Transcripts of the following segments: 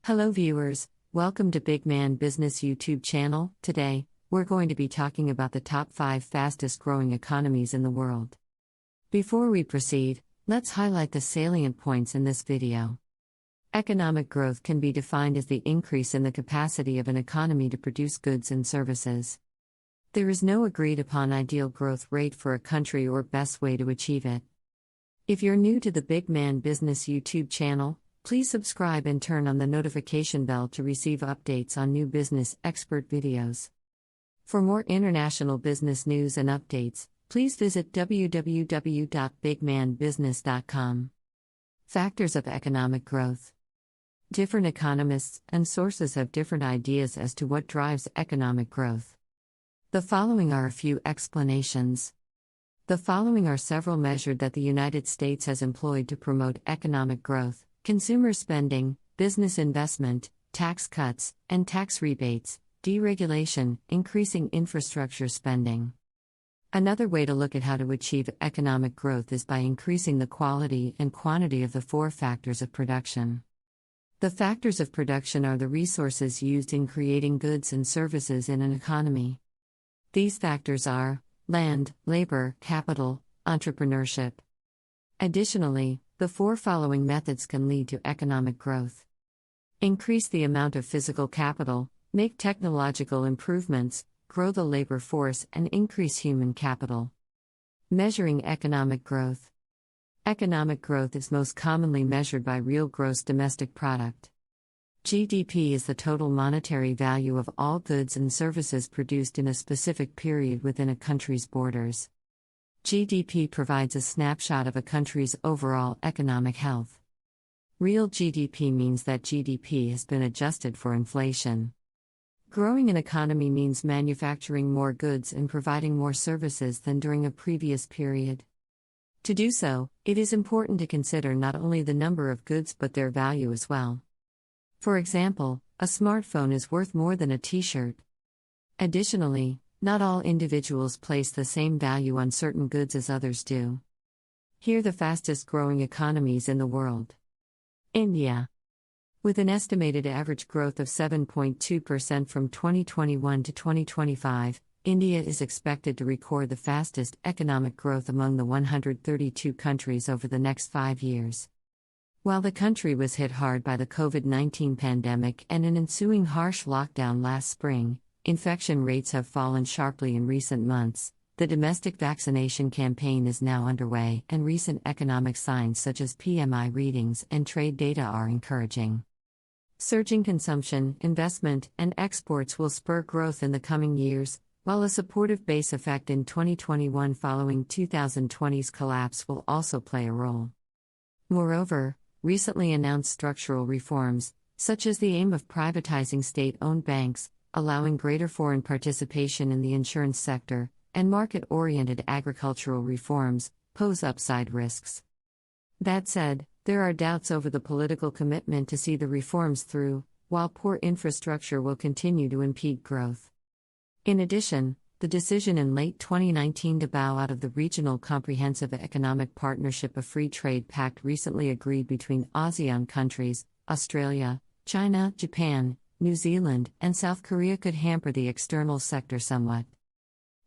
Hello viewers, welcome to Big Man Business YouTube channel. Today, we're going to be talking about the top 5 fastest growing economies in the world. Before we proceed, let's highlight the salient points in this video. Economic growth can be defined as the increase in the capacity of an economy to produce goods and services. There is no agreed upon ideal growth rate for a country or best way to achieve it. If you're new to the Big Man Business YouTube channel, please subscribe and turn on the notification bell to receive updates on new business expert videos. For more international business news and updates, please visit www.bigmanbusiness.com. Factors of economic growth. Different economists and sources have different ideas as to what drives economic growth. The following are a few explanations. The following are several measures that the United States has employed to promote economic growth: consumer spending, business investment, tax cuts, and tax rebates, deregulation, increasing infrastructure spending. Another way to look at how to achieve economic growth is by increasing the quality and quantity of the 4 factors of production. The factors of production are the resources used in creating goods and services in an economy. These factors are land, labor, capital, entrepreneurship. Additionally, the 4 following methods can lead to economic growth. Increase the amount of physical capital, make technological improvements, grow the labor force, and increase human capital. Measuring economic growth. Economic growth is most commonly measured by real gross domestic product. GDP is the total monetary value of all goods and services produced in a specific period within a country's borders. GDP provides a snapshot of a country's overall economic health. Real GDP means that GDP has been adjusted for inflation. Growing an economy means manufacturing more goods and providing more services than during a previous period. To do so, it is important to consider not only the number of goods but their value as well. For example, a smartphone is worth more than a t-shirt. Additionally, not all individuals place the same value on certain goods as others do. Here are the fastest growing economies in the world. India. With an estimated average growth of 7.2% from 2021 to 2025, India is expected to record the fastest economic growth among the 132 countries over the next 5 years. While the country was hit hard by the COVID-19 pandemic and an ensuing harsh lockdown last spring, infection rates have fallen sharply in recent months. The domestic vaccination campaign is now underway, and recent economic signs such as PMI readings and trade data are encouraging. Surging consumption, investment, and exports will spur growth in the coming years, while a supportive base effect in 2021 following 2020's collapse will also play a role. Moreover, recently announced structural reforms, such as the aim of privatizing state-owned banks, allowing greater foreign participation in the insurance sector, and market-oriented agricultural reforms, pose upside risks. That said, there are doubts over the political commitment to see the reforms through, while poor infrastructure will continue to impede growth. In addition, the decision in late 2019 to bow out of the Regional Comprehensive Economic Partnership, a free trade pact recently agreed between ASEAN countries, Australia, China, Japan, New Zealand, and South Korea could hamper the external sector somewhat.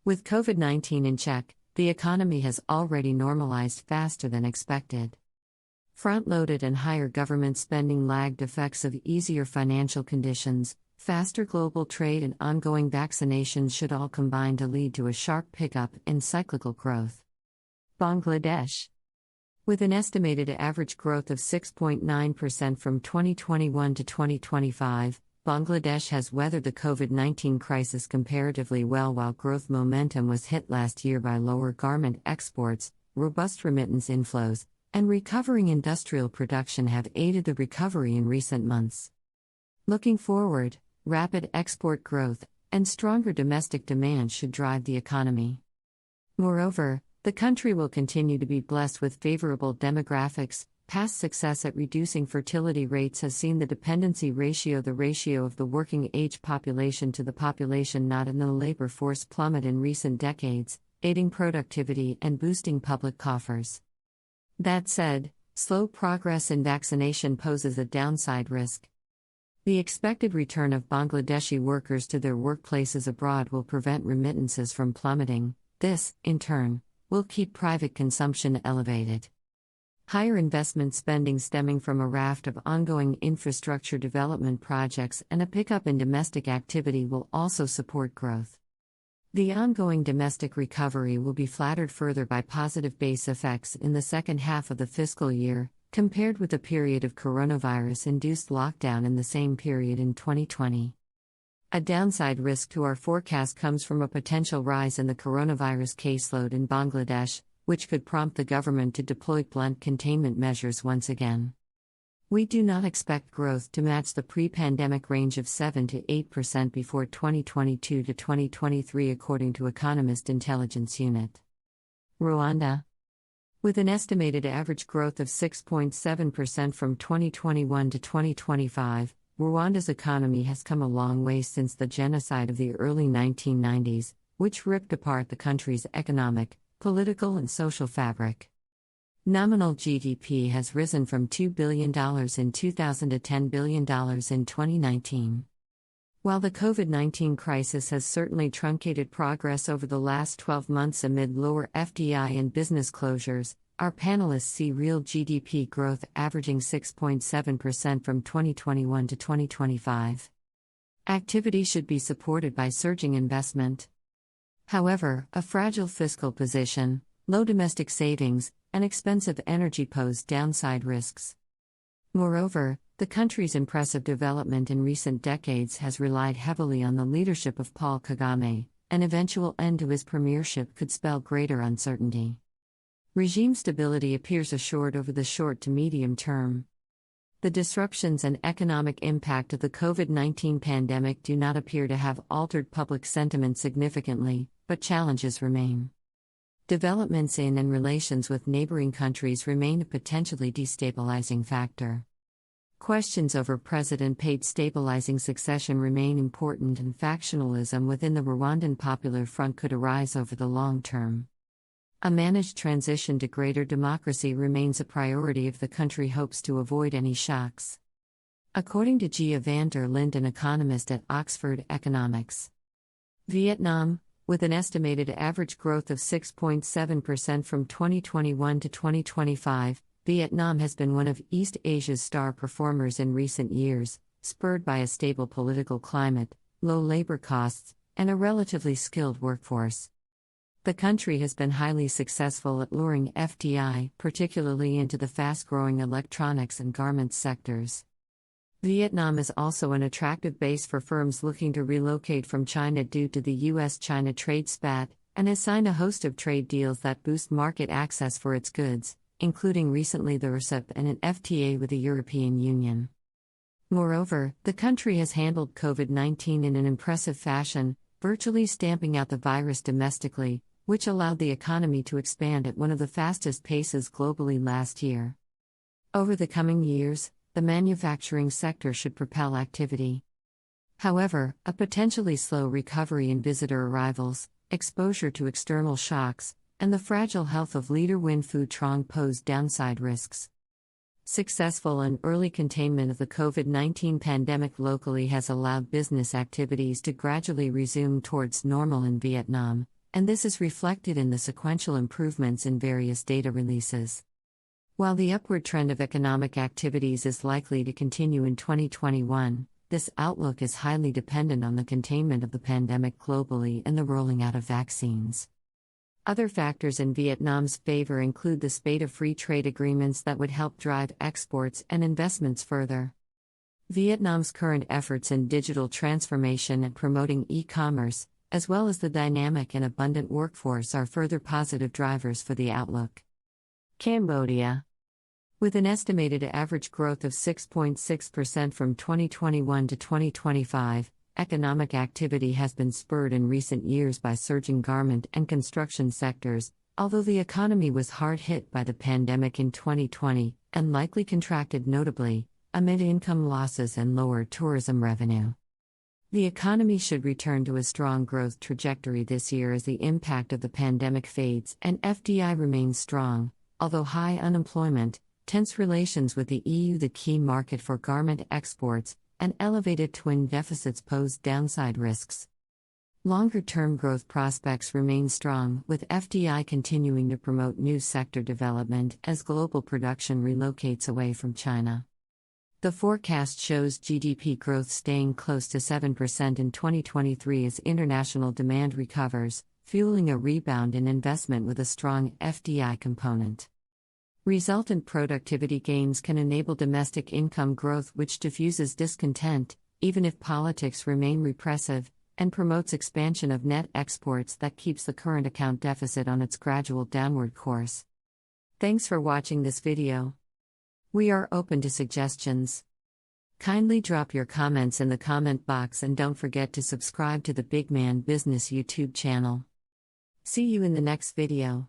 With COVID-19 in check, the economy has already normalized faster than expected. Front-loaded and higher government spending lagged effects of easier financial conditions, faster global trade, and ongoing vaccinations should all combine to lead to a sharp pickup in cyclical growth. Bangladesh. With an estimated average growth of 6.9% from 2021 to 2025, Bangladesh has weathered the COVID-19 crisis comparatively well. While growth momentum was hit last year by lower garment exports, robust remittance inflows, and recovering industrial production have aided the recovery in recent months. Looking forward, rapid export growth and stronger domestic demand should drive the economy. Moreover, the country will continue to be blessed with favorable demographics. Past success at reducing fertility rates has seen the dependency ratio, the ratio of the working age population to the population not in the labor force, plummet in recent decades, aiding productivity and boosting public coffers. That said, slow progress in vaccination poses a downside risk. The expected return of Bangladeshi workers to their workplaces abroad will prevent remittances from plummeting. This, in turn, will keep private consumption elevated. Higher investment spending stemming from a raft of ongoing infrastructure development projects and a pickup in domestic activity will also support growth. The ongoing domestic recovery will be flattered further by positive base effects in the second half of the fiscal year, compared with the period of coronavirus-induced lockdown in the same period in 2020. A downside risk to our forecast comes from a potential rise in the coronavirus caseload in Bangladesh, which could prompt the government to deploy blunt containment measures once again. We do not expect growth to match the pre-pandemic range of 7 to 8% before 2022 to 2023 according to Economist Intelligence Unit. Rwanda. With an estimated average growth of 6.7% from 2021 to 2025, Rwanda's economy has come a long way since the genocide of the early 1990s, which ripped apart the country's economic, political and social fabric. Nominal GDP has risen from $2 billion in 2000 to $10 billion in 2019. While the COVID-19 crisis has certainly truncated progress over the last 12 months amid lower FDI and business closures, our panelists see real GDP growth averaging 6.7% from 2021 to 2025. Activity should be supported by surging investment. However, a fragile fiscal position, low domestic savings, and expensive energy pose downside risks. Moreover, the country's impressive development in recent decades has relied heavily on the leadership of Paul Kagame. An eventual end to his premiership could spell greater uncertainty. Regime stability appears assured over the short to medium term. The disruptions and economic impact of the COVID-19 pandemic do not appear to have altered public sentiment significantly, but challenges remain. Developments in and relations with neighboring countries remain a potentially destabilizing factor. Questions over president-paid stabilizing succession remain important, and factionalism within the Rwandan Popular Front could arise over the long term. A managed transition to greater democracy remains a priority if the country hopes to avoid any shocks. According to Gia van der Lind, an economist at Oxford Economics. Vietnam, with an estimated average growth of 6.7% from 2021 to 2025, Vietnam has been one of East Asia's star performers in recent years, spurred by a stable political climate, low labor costs, and a relatively skilled workforce. The country has been highly successful at luring FDI, particularly into the fast-growing electronics and garments sectors. Vietnam is also an attractive base for firms looking to relocate from China due to the U.S.-China trade spat, and has signed a host of trade deals that boost market access for its goods, including recently the RCEP and an FTA with the European Union. Moreover, the country has handled COVID-19 in an impressive fashion, virtually stamping out the virus domestically, which allowed the economy to expand at one of the fastest paces globally last year. Over the coming years, the manufacturing sector should propel activity. However, a potentially slow recovery in visitor arrivals, exposure to external shocks, and the fragile health of leader Win Phu Trong pose downside risks. Successful and early containment of the COVID-19 pandemic locally has allowed business activities to gradually resume towards normal in Vietnam, and this is reflected in the sequential improvements in various data releases. While the upward trend of economic activities is likely to continue in 2021, this outlook is highly dependent on the containment of the pandemic globally and the rolling out of vaccines. Other factors in Vietnam's favor include the spate of free trade agreements that would help drive exports and investments further. Vietnam's current efforts in digital transformation and promoting e-commerce, as well as the dynamic and abundant workforce, are further positive drivers for the outlook. Cambodia. With an estimated average growth of 6.6% from 2021 to 2025, economic activity has been spurred in recent years by surging garment and construction sectors, although the economy was hard hit by the pandemic in 2020, and likely contracted notably, amid income losses and lower tourism revenue. The economy should return to a strong growth trajectory this year as the impact of the pandemic fades and FDI remains strong, although high unemployment, tense relations with the EU, the key market for garment exports, and elevated twin deficits pose downside risks. Longer-term growth prospects remain strong, with FDI continuing to promote new sector development as global production relocates away from China. The forecast shows GDP growth staying close to 7% in 2023 as international demand recovers, fueling a rebound in investment with a strong FDI component. Resultant productivity gains can enable domestic income growth, which diffuses discontent, even if politics remain repressive, and promotes expansion of net exports that keeps the current account deficit on its gradual downward course. Thanks for watching this video. We are open to suggestions. Kindly drop your comments in the comment box and don't forget to subscribe to the Big Man Business YouTube channel. See you in the next video.